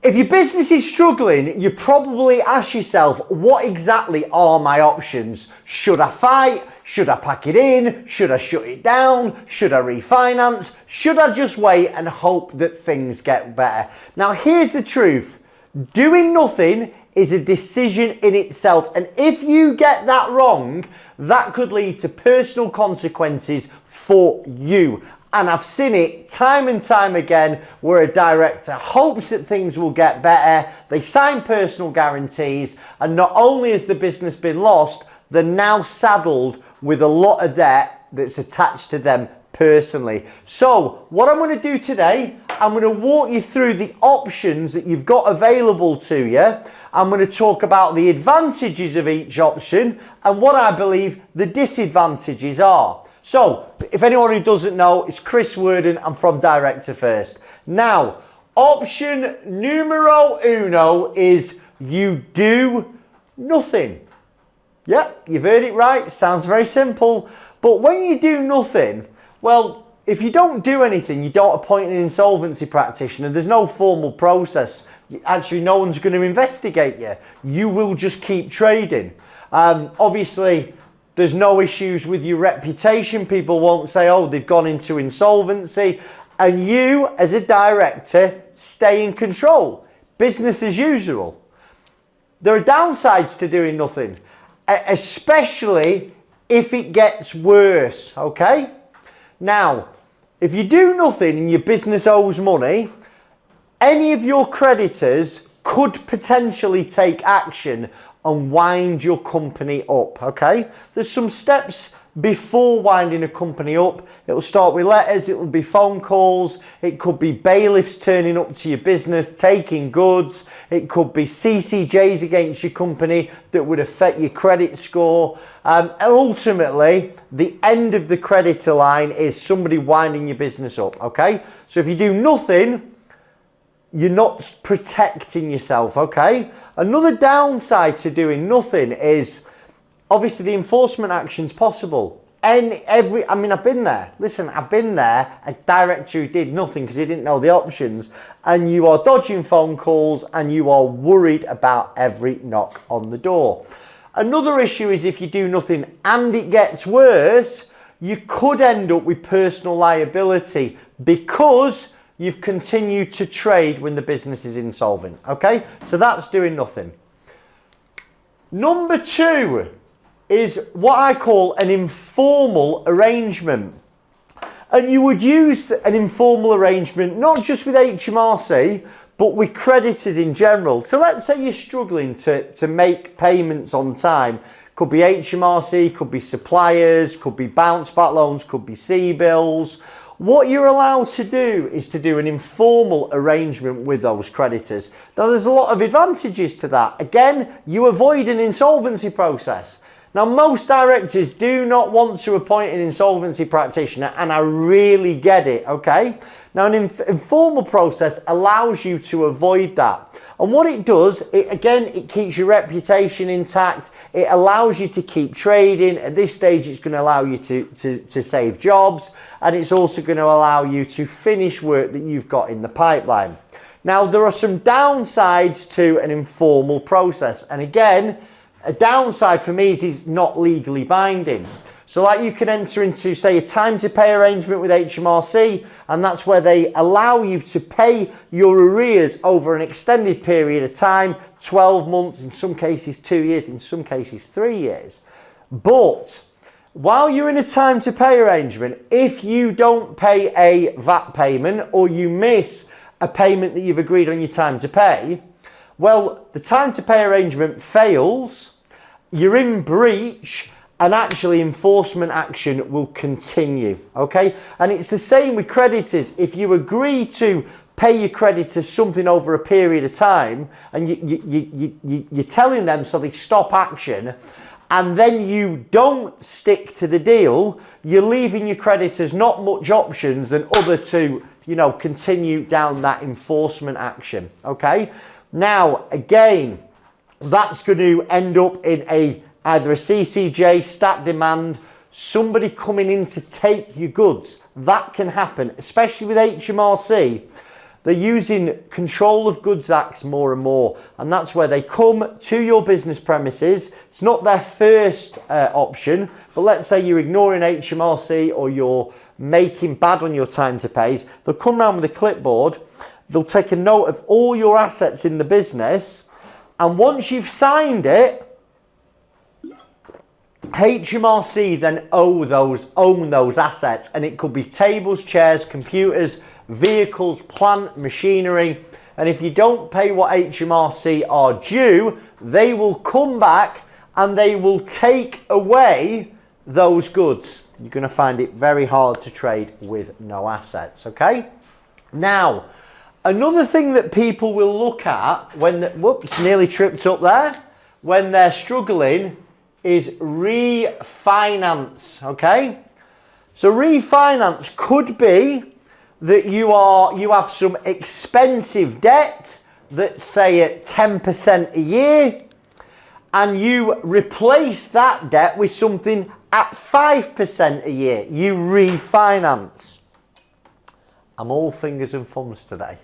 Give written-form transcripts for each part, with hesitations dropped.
If your business is struggling, you probably ask yourself, what exactly are my options? Should I fight? Should I pack it in? Should I shut it down? Should I refinance? Should I just wait and hope that things get better? Now, here's the truth. Doing nothing is a decision in itself. And if you get that wrong, that could lead to personal consequences for you. And I've seen it time and time again where a director hopes that things will get better. They sign personal guarantees, and not only has the business been lost, they're now saddled with a lot of debt that's attached to them personally. So what I'm going to do today, I'm going to walk you through the options that you've got available to you. I'm going to talk about the advantages of each option and what I believe the disadvantages are. So, if anyone who doesn't know, it's Chris Worden. I'm from Director First. Now, option numero uno is you do nothing. Yep, you've heard it right. Sounds very simple. But when you do nothing, well, if you don't do anything, you don't appoint an insolvency practitioner, there's no formal process. Actually, no one's going to investigate you. You will just keep trading. Obviously, there's no issues with your reputation. People won't say, oh, they've gone into insolvency. And you, as a director, stay in control. Business as usual. There are downsides to doing nothing, especially if it gets worse, okay? Now, if you do nothing and your business owes money, any of your creditors could potentially take action and wind your company up, okay? There's some steps before winding a company up. It'll start with letters, it will be phone calls, it could be bailiffs turning up to your business, taking goods, it could be CCJs against your company that would affect your credit score. And ultimately, the end of the creditor line is somebody winding your business up, okay? So if you do nothing, you're not protecting yourself, okay? Another downside to doing nothing is obviously the enforcement action's possible. I mean, I've been there. Listen, I've been there, a director who did nothing because he didn't know the options, and you are dodging phone calls and you are worried about every knock on the door. Another issue is if you do nothing and it gets worse, you could end up with personal liability because you've continued to trade when the business is insolvent, okay? So that's doing nothing. Number two is what I call an informal arrangement. And you would use an informal arrangement not just with HMRC, but with creditors in general. So let's say you're struggling to make payments on time. Could be HMRC, could be suppliers, could be bounce back loans, could be C-bills. What you're allowed to do is to do an informal arrangement with those creditors. Now, there's a lot of advantages to that. Again, you avoid an insolvency process. Now, most directors do not want to appoint an insolvency practitioner, and I really get it, okay? Now, an informal process allows you to avoid that. And what it does, it keeps your reputation intact. It allows you to keep trading. At this stage, it's going to allow you to save jobs. And it's also going to allow you to finish work that you've got in the pipeline. Now, there are some downsides to an informal process. And again, a downside for me is it's not legally binding. So like you can enter into, say, a time to pay arrangement with HMRC, and that's where they allow you to pay your arrears over an extended period of time, 12 months, in some cases 2 years, in some cases 3 years. But while you're in a time to pay arrangement, if you don't pay a VAT payment or you miss a payment that you've agreed on your time to pay, well, the time to pay arrangement fails, you're in breach, and actually enforcement action will continue, okay? And it's the same with creditors. If you agree to pay your creditors something over a period of time and you're telling them so they stop action, and then you don't stick to the deal, you're leaving your creditors not much options than other to, continue down that enforcement action, okay? Now, again, that's going to end up in either a CCJ, stat demand, somebody coming in to take your goods. That can happen, especially with HMRC. They're using Control of Goods Acts more and more, and that's where they come to your business premises. It's not their first option, but let's say you're ignoring HMRC or you're making bad on your time to pays. They'll come around with a clipboard, they'll take a note of all your assets in the business, and once you've signed it, HMRC then own those assets, and it could be tables, chairs, computers, vehicles, plant, machinery, and if you don't pay what HMRC are due, they will come back and they will take away those goods. You're going to find it very hard to trade with no assets, okay? Now, another thing that people will look at when, whoops, nearly tripped up there, when they're struggling is refinance, okay? So refinance could be that you have some expensive debt that's say at 10% a year, and you replace that debt with something at 5% a year. You refinance. I'm all fingers and thumbs today.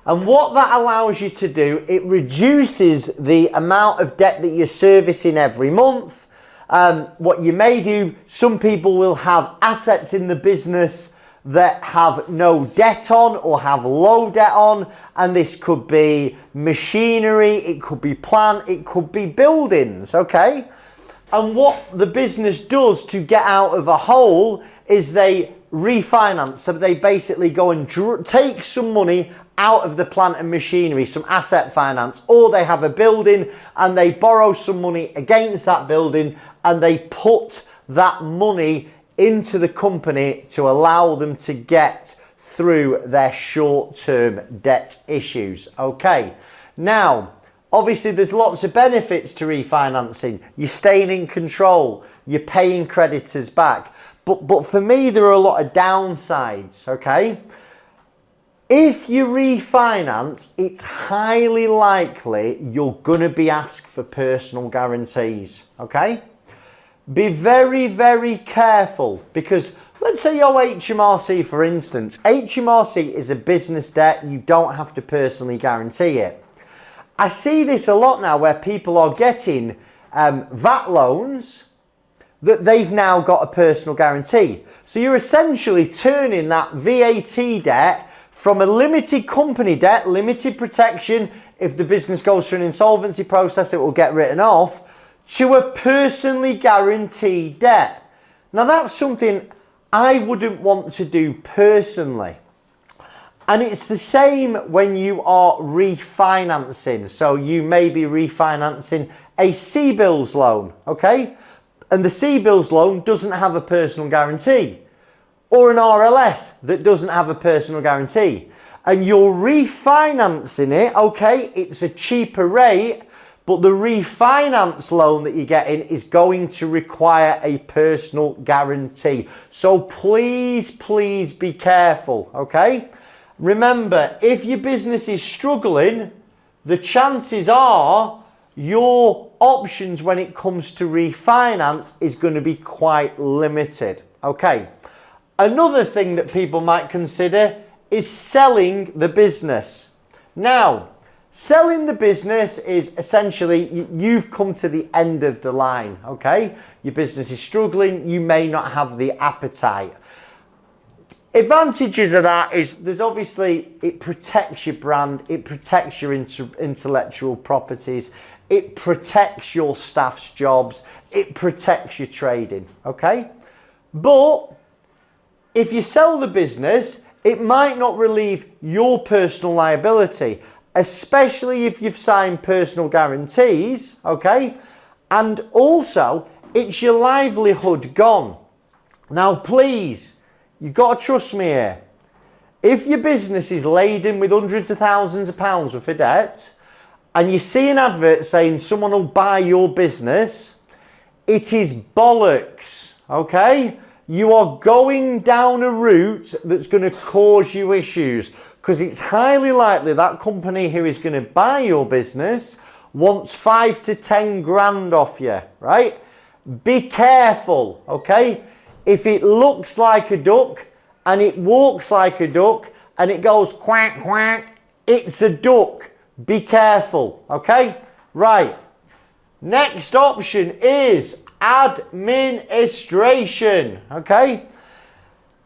And what that allows you to do, it reduces the amount of debt that you're servicing every month. What you may do, some people will have assets in the business that have no debt on or have low debt on, and this could be machinery, it could be plant, it could be buildings, okay? And what the business does to get out of a hole is they refinance. So they basically go and take some money out of the plant and machinery, some asset finance, or they have a building and they borrow some money against that building and they put that money into the company to allow them to get through their short-term debt issues. Okay, now obviously there's lots of benefits to refinancing. You're staying in control, you're paying creditors back, but for me there are a lot of downsides. Okay, if you refinance, it's highly likely you're going to be asked for personal guarantees. Okay, be very, very careful, because let's say you're HMRC, for instance. HMRC is a business debt. You don't have to personally guarantee it. I see this a lot now where people are getting VAT loans that they've now got a personal guarantee. So you're essentially turning that VAT debt from a limited company debt, limited protection. If the business goes through an insolvency process, it will get written off, to a personally guaranteed debt. Now that's something I wouldn't want to do personally. And it's the same when you are refinancing. So you may be refinancing a CBILS loan, okay? And the CBILS loan doesn't have a personal guarantee. Or an RLS that doesn't have a personal guarantee. And you're refinancing it, okay? It's a cheaper rate, but the refinance loan that you're getting is going to require a personal guarantee. So please, please be careful, okay? Remember, if your business is struggling, the chances are your options when it comes to refinance is going to be quite limited, okay? Another thing that people might consider is selling the business. Now, selling the business is essentially you've come to the end of the line, okay? Your business is struggling, you may not have the appetite. Advantages of that is there's obviously, it protects your brand, it protects your intellectual properties, it protects your staff's jobs, it protects your trading, okay? But if you sell the business, it might not relieve your personal liability, especially if you've signed personal guarantees, okay? And also, it's your livelihood gone. Now, please, you've got to trust me here. If your business is laden with hundreds of thousands of pounds worth of debt, and you see an advert saying someone will buy your business, it is bollocks, okay? You are going down a route that's going to cause you issues, because it's highly likely that company who is going to buy your business wants 5 to 10 grand off you, right? Be careful, okay? If it looks like a duck and it walks like a duck and it goes quack, quack, it's a duck. Be careful, okay? Right. Next option is administration, okay?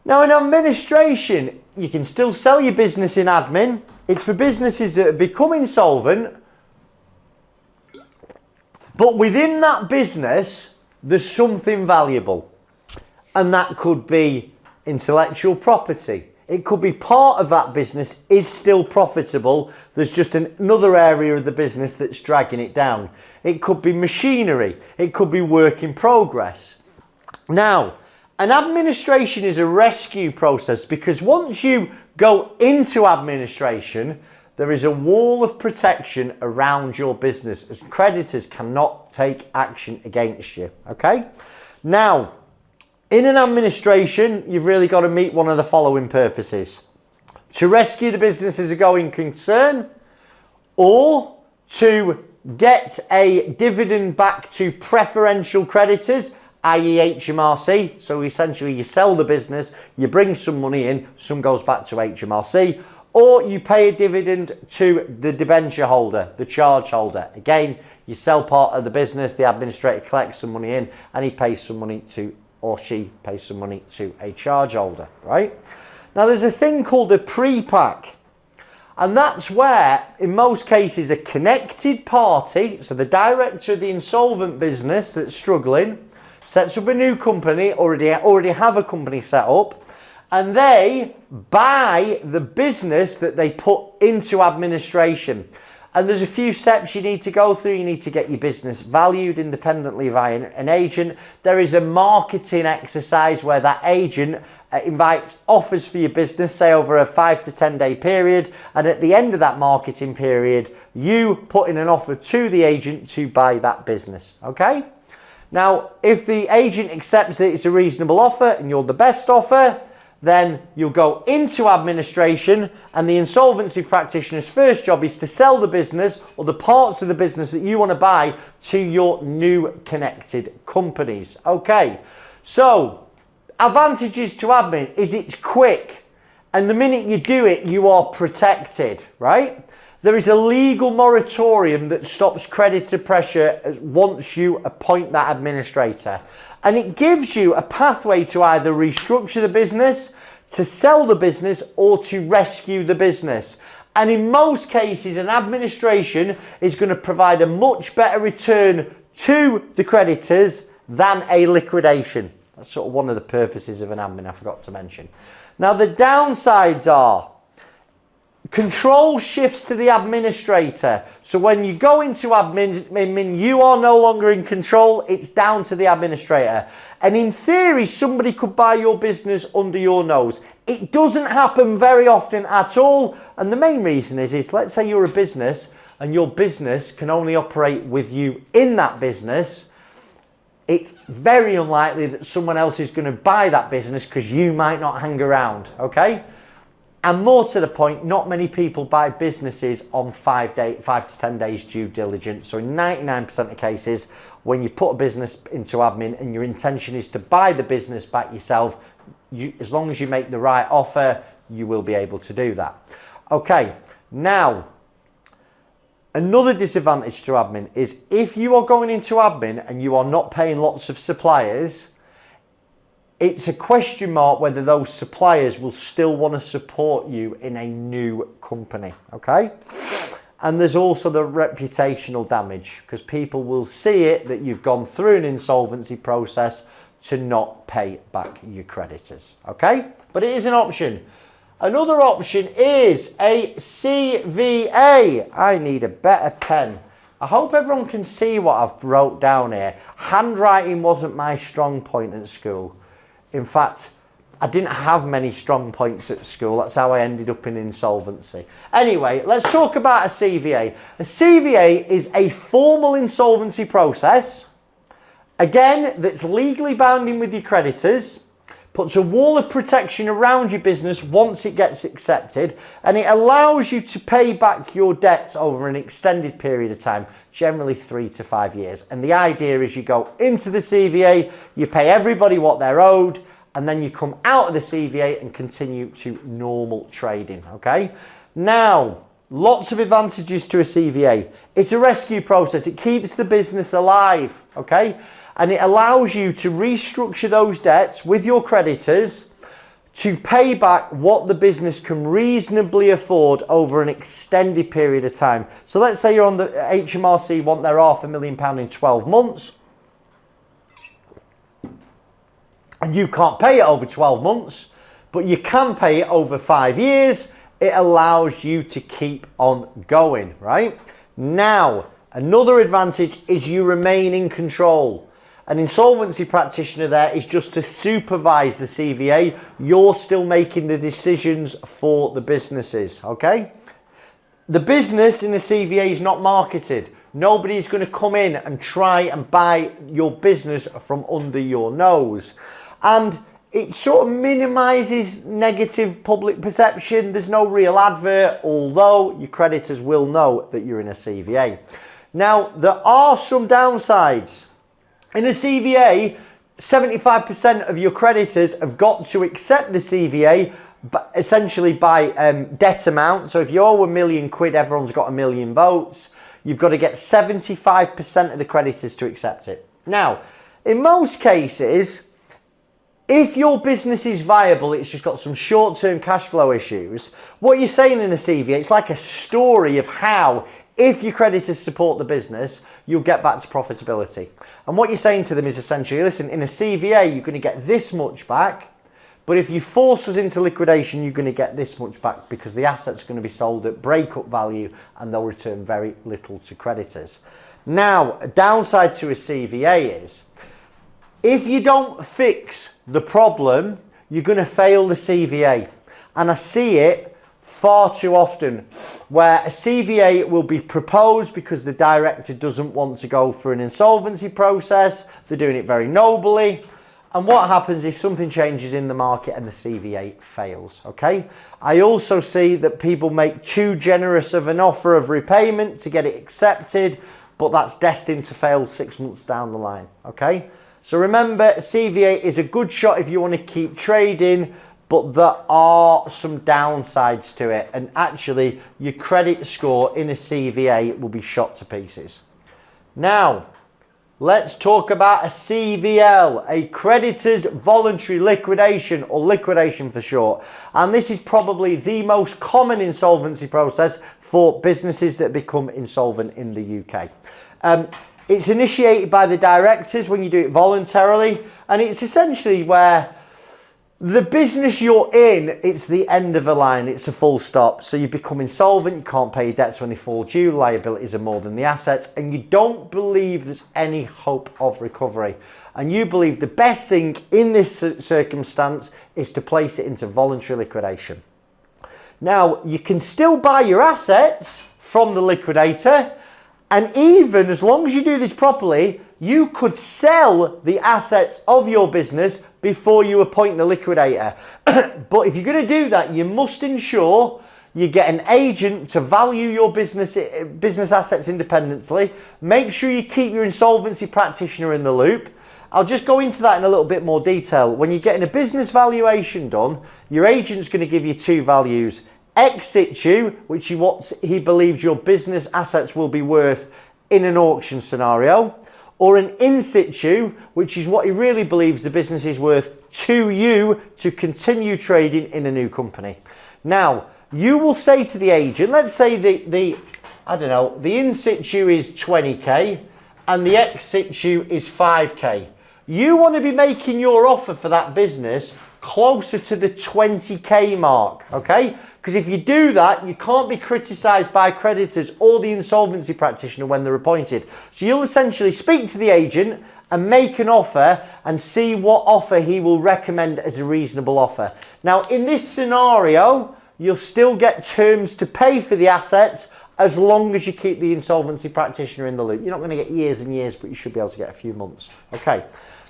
Now in administration, you can still sell your business in admin. It's for businesses that have become insolvent. But within that business, there's something valuable. And that could be intellectual property. It could be part of that business is still profitable. There's just another area of the business that's dragging it down. It could be machinery. It could be work in progress. Now, an administration is a rescue process because once you go into administration, there is a wall of protection around your business as creditors cannot take action against you, okay? Now, in an administration, you've really got to meet one of the following purposes. To rescue the business as a going concern, or to get a dividend back to preferential creditors, i.e. HMRC. So essentially you sell the business, you bring some money in, some goes back to HMRC, or you pay a dividend to the debenture holder, the charge holder. Again, you sell part of the business, the administrator collects some money in, and he pays some money to, or she pays some money to a charge holder, right? Now there's a thing called a pre-pack, and that's where, in most cases, a connected party, so the director of the insolvent business that's struggling, sets up a new company, already have a company set up, and they buy the business that they put into administration. And there's a few steps you need to go through. You need to get your business valued independently via an agent. There is a marketing exercise where that agent invites offers for your business, say over a 5 to 10 day period. And at the end of that marketing period, you put in an offer to the agent to buy that business, okay? Now, if the agent accepts that it's a reasonable offer and you're the best offer, then you'll go into administration, and the insolvency practitioner's first job is to sell the business or the parts of the business that you want to buy to your new connected companies. Okay, so advantages to admin is it's quick, and the minute you do it, you are protected, right? There is a legal moratorium that stops creditor pressure once you appoint that administrator. And it gives you a pathway to either restructure the business, to sell the business, or to rescue the business. And in most cases, an administration is going to provide a much better return to the creditors than a liquidation. That's sort of one of the purposes of an admin I forgot to mention. Now, the downsides are control shifts to the administrator. So when you go into admin, you are no longer in control. It's down to the administrator. And in theory, somebody could buy your business under your nose. It doesn't happen very often at all. And the main reason is let's say you're a business and your business can only operate with you in that business. It's very unlikely that someone else is going to buy that business because you might not hang around, okay? And more to the point, not many people buy businesses on 5 to 10 days due diligence. So in 99% of cases, when you put a business into admin and your intention is to buy the business back yourself, as long as you make the right offer, you will be able to do that. Okay, now, another disadvantage to admin is if you are going into admin and you are not paying lots of suppliers, it's a question mark whether those suppliers will still want to support you in a new company, okay? And there's also the reputational damage because people will see it that you've gone through an insolvency process to not pay back your creditors, okay? But it is an option. Another option is a CVA. I need a better pen. I hope everyone can see what I've wrote down here. Handwriting wasn't my strong point at school. In fact, I didn't have many strong points at school. That's how I ended up in insolvency. Anyway, let's talk about a CVA. A CVA is a formal insolvency process, again, that's legally binding with your creditors, puts a wall of protection around your business once it gets accepted, and it allows you to pay back your debts over an extended period of time, generally 3 to 5 years. And the idea is you go into the CVA, you pay everybody what they're owed, and then you come out of the CVA and continue to normal trading, okay? Now, lots of advantages to a CVA. It's a rescue process. It keeps the business alive, okay? And it allows you to restructure those debts with your creditors to pay back what the business can reasonably afford over an extended period of time. So let's say you're on the HMRC, want their £500,000 in 12 months, and you can't pay it over 12 months, but you can pay it over 5 years. It allows you to keep on going, right? Now, another advantage is you remain in control. An insolvency practitioner there is just to supervise the CVA. You're still making the decisions for the businesses, okay? The business in the CVA is not marketed. Nobody's going to come in and try and buy your business from under your nose. And it sort of minimises negative public perception. There's no real advert, although your creditors will know that you're in a CVA. Now, there are some downsides. In a CVA, 75% of your creditors have got to accept the CVA, but essentially by debt amount. So if you owe £1 million, everyone's got 1 million votes. You've got to get 75% of the creditors to accept it. Now, in most cases, if your business is viable, it's just got some short-term cash flow issues, what you're saying in a CVA, it's like a story of how, if your creditors support the business, you'll get back to profitability. And what you're saying to them is essentially, listen, in a CVA, you're going to get this much back, but if you force us into liquidation, you're going to get this much back because the assets are going to be sold at breakup value and they'll return very little to creditors. Now, a downside to a CVA is, if you don't fix the problem, you're going to fail the CVA. And I see it far too often where a CVA will be proposed because the director doesn't want to go for an insolvency process. They're doing it very nobly. And what happens is something changes in the market and the CVA fails, okay? I also see that people make too generous of an offer of repayment to get it accepted, but that's destined to fail 6 months down the line, okay? So remember, CVA is a good shot if you want to keep trading, but there are some downsides to it. And actually, your credit score in a CVA will be shot to pieces. Now, let's talk about a CVL, a Creditors Voluntary Liquidation, or liquidation for short. And this is probably the most common insolvency process for businesses that become insolvent in the UK. It's initiated by the directors when you do it voluntarily, and it's essentially where the business you're in, it's the end of a line, it's a full stop. So you become insolvent, you can't pay your debts when they fall due, liabilities are more than the assets, and you don't believe there's any hope of recovery. And you believe the best thing in this circumstance is to place it into voluntary liquidation. Now, you can still buy your assets from the liquidator, and even as long as you do this properly, you could sell the assets of your business before you appoint the liquidator. But if you're going to do that, you must ensure you get an agent to value your business assets independently. Make sure you keep your insolvency practitioner in the loop. I'll just go into that in a little bit more detail. When you're getting a business valuation done, your agent's going to give you two values. Ex situ, which is what he believes your business assets will be worth in an auction scenario, or an in situ, which is what he really believes the business is worth to you to continue trading in a new company. Now, you will say to the agent, let's say the in situ is 20k and the ex situ is 5k. You want to be making your offer for that business closer to the 20k mark, okay? Because if you do that, you can't be criticised by creditors or the insolvency practitioner when they're appointed. So you'll essentially speak to the agent and make an offer and see what offer he will recommend as a reasonable offer. Now, in this scenario, you'll still get terms to pay for the assets as long as you keep the insolvency practitioner in the loop. You're not going to get years and years, but you should be able to get a few months. Okay.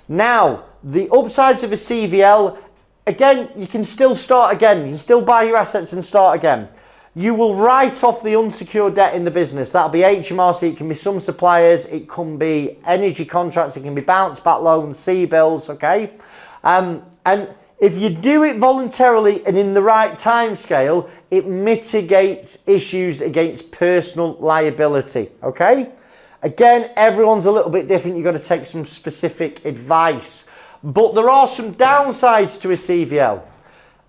Now, the upsides of a CVL, again, you can still start again. You can still buy your assets and start again. You will write off the unsecured debt in the business. That'll be HMRC, it can be some suppliers, it can be energy contracts, it can be bounce back loans, C-bills, okay? And if you do it voluntarily and in the right time scale, it mitigates issues against personal liability, okay? Again, everyone's a little bit different. You've got to take some specific advice. But there are some downsides to a CVL.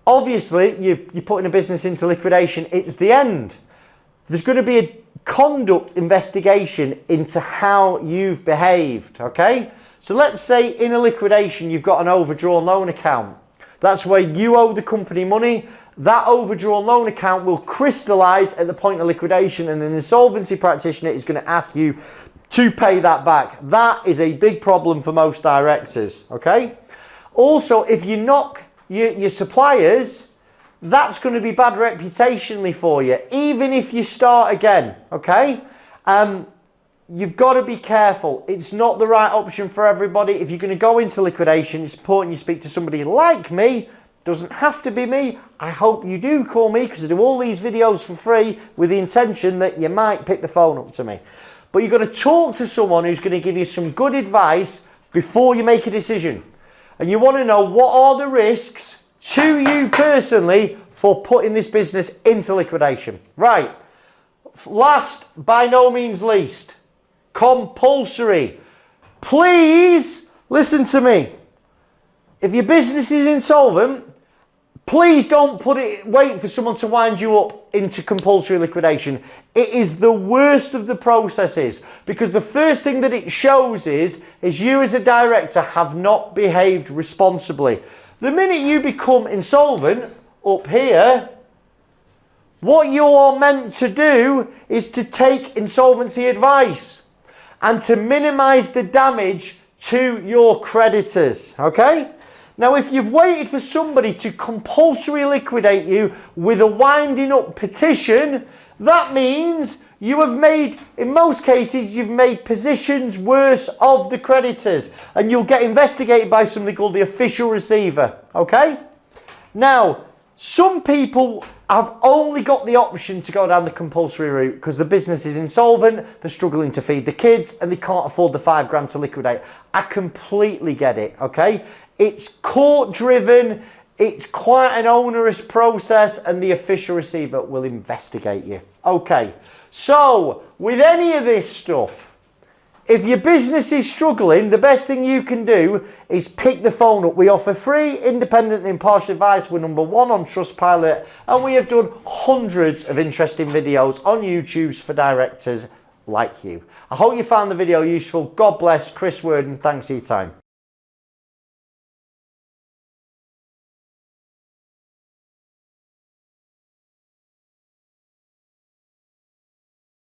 Obviously, you're putting a business into liquidation. It's the end. There's going to be a conduct investigation into how you've behaved, okay? So let's say in a liquidation, you've got an overdrawn loan account. That's where you owe the company money. That overdrawn loan account will crystallize at the point of liquidation, and an insolvency practitioner is going to ask you to pay that back. That is a big problem for most directors, okay? Also, if you knock your suppliers, that's going to be bad reputationally for you, even if you start again, okay? You've got to be careful. It's not the right option for everybody. If you're going to go into liquidation, it's important you speak to somebody like me. Doesn't have to be me. I hope you do call me, because I do all these videos for free with the intention that you might pick the phone up to me. But you've got to talk to someone who's going to give you some good advice before you make a decision. And you want to know what are the risks to you personally for putting this business into liquidation. Right. Last, by no means least, compulsory. Please listen to me. If your business is insolvent, please don't wait for someone to wind you up into compulsory liquidation. It is the worst of the processes, because the first thing that it shows is you as a director have not behaved responsibly. The minute you become insolvent up here, what you're meant to do is to take insolvency advice and to minimize the damage to your creditors, okay? Now, if you've waited for somebody to compulsory liquidate you with a winding up petition, that means you have made, in most cases, you've made positions worse of the creditors, and you'll get investigated by something called the official receiver, okay? Now, some people have only got the option to go down the compulsory route because the business is insolvent, they're struggling to feed the kids, and they can't afford the £5 to liquidate. I completely get it, okay? It's court driven, it's quite an onerous process, and the official receiver will investigate you. Okay, so with any of this stuff, if your business is struggling, the best thing you can do is pick the phone up. We offer free, independent and impartial advice. We're number 1 on Trustpilot, and we have done hundreds of interesting videos on YouTube for directors like you. I hope you found the video useful. God bless. Chris Worden, thanks for your time.